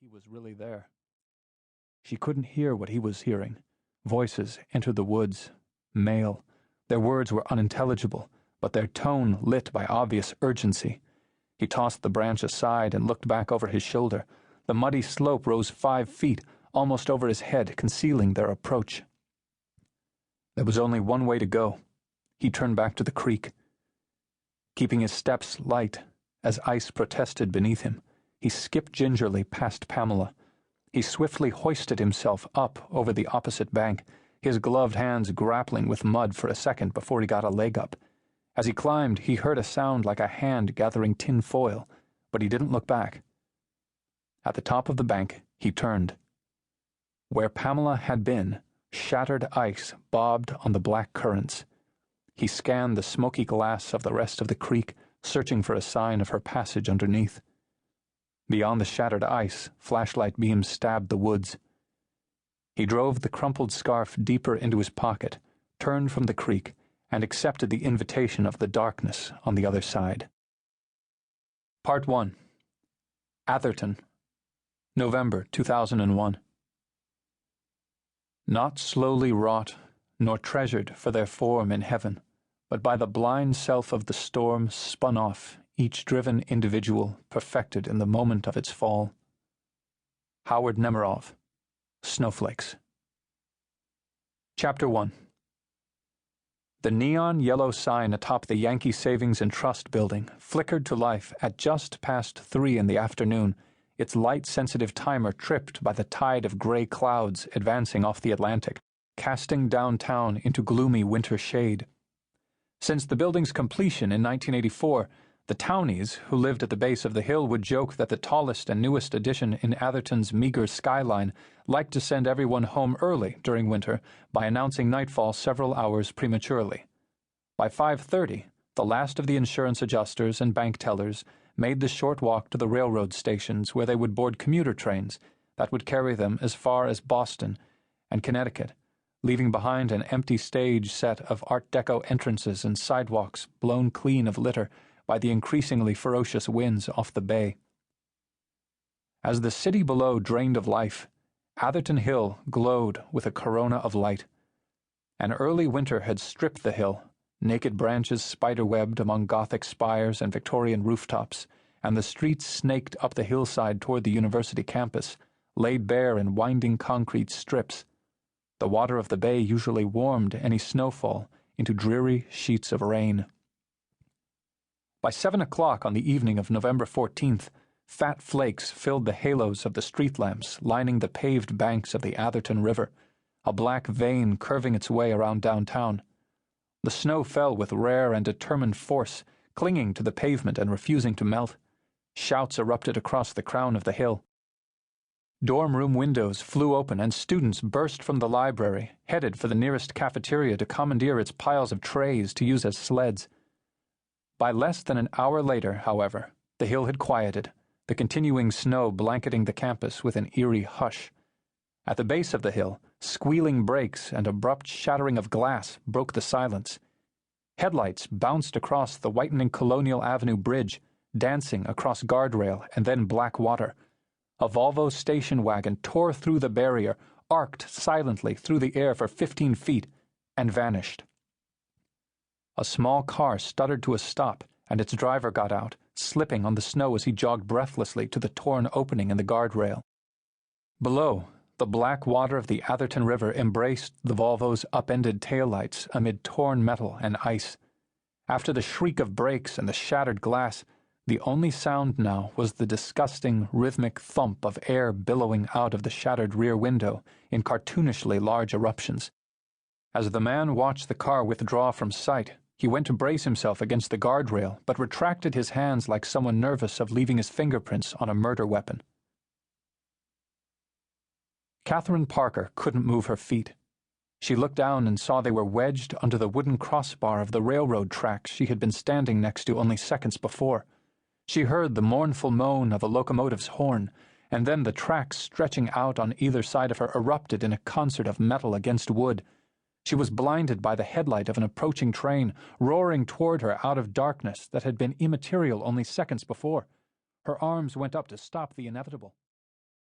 he was really there. She couldn't hear what he was hearing. Voices entered the woods, male. Their words were unintelligible, but their tone lit by obvious urgency. He tossed the branch aside and looked back over his shoulder. The muddy slope rose 5 feet, almost over his head, concealing their approach. There was only one way to go. He turned back to the creek. Keeping his steps light, as ice protested beneath him, he skipped gingerly past Pamela. He swiftly hoisted himself up over the opposite bank, his gloved hands grappling with mud for a second before he got a leg up. As he climbed, he heard a sound like a hand gathering tin foil, but he didn't look back. At the top of the bank, he turned. Where Pamela had been, shattered ice bobbed on the black currents. He scanned the smoky glass of the rest of the creek, searching for a sign of her passage underneath. Beyond the shattered ice, flashlight beams stabbed the woods. He drove the crumpled scarf deeper into his pocket, turned from the creek, and accepted the invitation of the darkness on the other side. Part 1. Atherton, November 2001. Not slowly wrought, nor treasured for their form in heaven, but by the blind self of the storm spun off, each driven individual perfected in the moment of its fall. Howard Nemerov, Snowflakes. Chapter 1. The neon yellow sign atop the Yankee Savings and Trust building flickered to life at just past 3 in the afternoon, its light-sensitive timer tripped by the tide of gray clouds advancing off the Atlantic, casting downtown into gloomy winter shade. Since the building's completion in 1984, the townies who lived at the base of the hill would joke that the tallest and newest addition in Atherton's meager skyline liked to send everyone home early during winter by announcing nightfall several hours prematurely. By 5:30, the last of the insurance adjusters and bank tellers made the short walk to the railroad stations where they would board commuter trains that would carry them as far as Boston and Connecticut, leaving behind an empty stage set of Art Deco entrances and sidewalks blown clean of litter by the increasingly ferocious winds off the bay. As the city below drained of life, Atherton Hill glowed with a corona of light. An early winter had stripped the hill, naked branches spider-webbed among Gothic spires and Victorian rooftops, and the streets snaked up the hillside toward the university campus, laid bare in winding concrete strips. The water of the bay usually warmed any snowfall into dreary sheets of rain. By 7 o'clock on the evening of November 14th, fat flakes filled the halos of the street lamps lining the paved banks of the Atherton River, a black vein curving its way around downtown. The snow fell with rare and determined force, clinging to the pavement and refusing to melt. Shouts erupted across the crown of the hill. Dorm room windows flew open and students burst from the library, headed for the nearest cafeteria to commandeer its piles of trays to use as sleds. By less than an hour later, however, the hill had quieted, the continuing snow blanketing the campus with an eerie hush. At the base of the hill, squealing brakes and abrupt shattering of glass broke the silence. Headlights bounced across the whitening Colonial Avenue Bridge, dancing across guardrail and then black water. A Volvo station wagon tore through the barrier, arced silently through the air for 15 feet, and vanished. A small car stuttered to a stop, and its driver got out, slipping on the snow as he jogged breathlessly to the torn opening in the guardrail. Below, the black water of the Atherton River embraced the Volvo's upended taillights amid torn metal and ice. After the shriek of brakes and the shattered glass, the only sound now was the disgusting, rhythmic thump of air billowing out of the shattered rear window in cartoonishly large eruptions. As the man watched the car withdraw from sight, he went to brace himself against the guardrail, but retracted his hands like someone nervous of leaving his fingerprints on a murder weapon. Catherine Parker couldn't move her feet. She looked down and saw they were wedged under the wooden crossbar of the railroad tracks she had been standing next to only seconds before. She heard the mournful moan of a locomotive's horn, and then the tracks stretching out on either side of her erupted in a concert of metal against wood. She was blinded by the headlight of an approaching train, roaring toward her out of darkness that had been immaterial only seconds before. Her arms went up to stop the inevitable.